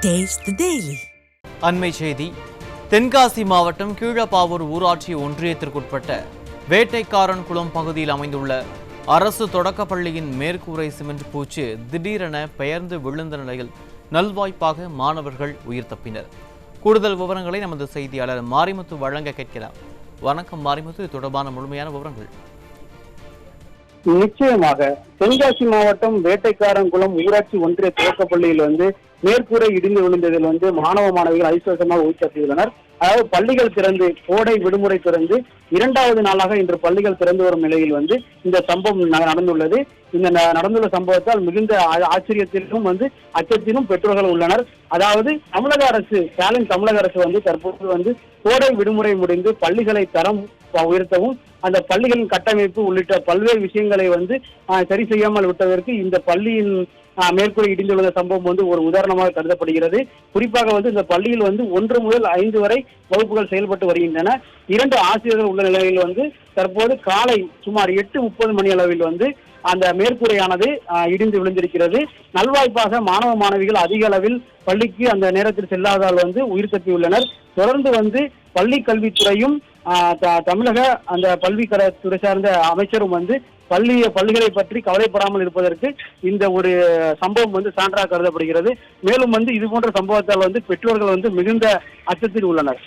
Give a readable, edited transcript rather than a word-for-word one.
Taste the Daily. அண்மை செய்தி. தென்காசி மாவட்டம் கீழப்பாவூர் ஊராட்சி ஒன்றியத்திற்குட்பட்ட வேட்டைக்காரன் குளம் பகுதியில் அமைந்துள்ள அரசு தொடக்கப்பள்ளியின் மேற்கூரை சிமெண்ட் பூச்சு திடீரென பெயர்ந்து விழுந்த நிலையில் நல்வாய்ப்பாக மாணவர்கள் உயிர் தப்பினர். கூடுதல் விவரங்களை நமது செய்தியாளர் மாரிமுத்து வழங்க கேட்கிறார். வணக்கம் மாரிமுத்து, இது தொடர்பான முழுமையான விவரங்கள். நிச்சயமாக தென்காசி மாவட்டம் வேட்டைக்காரன்குளம் ஊராட்சி ஒன்றிய துவக்கப்பள்ளியில் மேற்கூரை இடிந்து விழுந்ததில் மாணவ மாணவிகள் அதிர்ஷ்டமாக உயிர் தப்பியுள்ளனர். அதாவது பள்ளிகள் திறந்து கோடை விடுமுறை திறந்து 2வது நாளாக இன்று பள்ளிகள் திறந்து வரும் நிலையில் இந்த சம்பவம் நடந்துள்ளது. இந்த நடந்துள்ள சம்பவத்தால் மிகுந்த ஆச்சரியத்திலும் அச்சத்திலும் பெற்றோர்கள் உள்ளனர். அதாவது தமிழக அரசு தமிழக அரசு தற்போது கோடை விடுமுறை முடிந்து பள்ளிகளை தரம் உயர்த்தவும் அந்த பள்ளிகளின் கட்டமைப்பு உள்ளிட்ட பல்வேறு விஷயங்களை சரி செய்யாமல் விட்டதற்கு இந்த பள்ளியின் மேற்கூரை இடிந்து விழுந்த சம்பவம் ஒரு உதாரணமாக கருதப்படுகிறது. குறிப்பாக இந்த பள்ளியில் 1 முதல் 5 வரை வகுப்புகள் செயல்பட்டு வருகின்றன. 2 ஆசிரியர்கள் உள்ள நிலையில் தற்போது காலை சுமார் 8:30 மணி அளவில் அந்த மேற்கூரையானது இடிந்து விழுந்திருக்கிறது. நல்வாய்ப்பாக மாணவ மாணவிகள் அதிக அளவில் பள்ளிக்கு அந்த நேரத்தில் செல்லாதால் உயிர் தப்பியுள்ளனர். தொடர்ந்து பள்ளி கல்வித்துறையும் தமிழக அந்த பல்விக்கல்வித்துறை சார்ந்த அமைச்சரும் பள்ளிகளை பற்றி கவலைப்படாமல் இருப்பதற்கு இந்த ஒரு சம்பவம் சான்றாக கருதப்படுகிறது. மேலும் இது போன்ற சம்பவத்தால் பெற்றோர்கள் மிகுந்த அச்சத்தில் உள்ளனர்.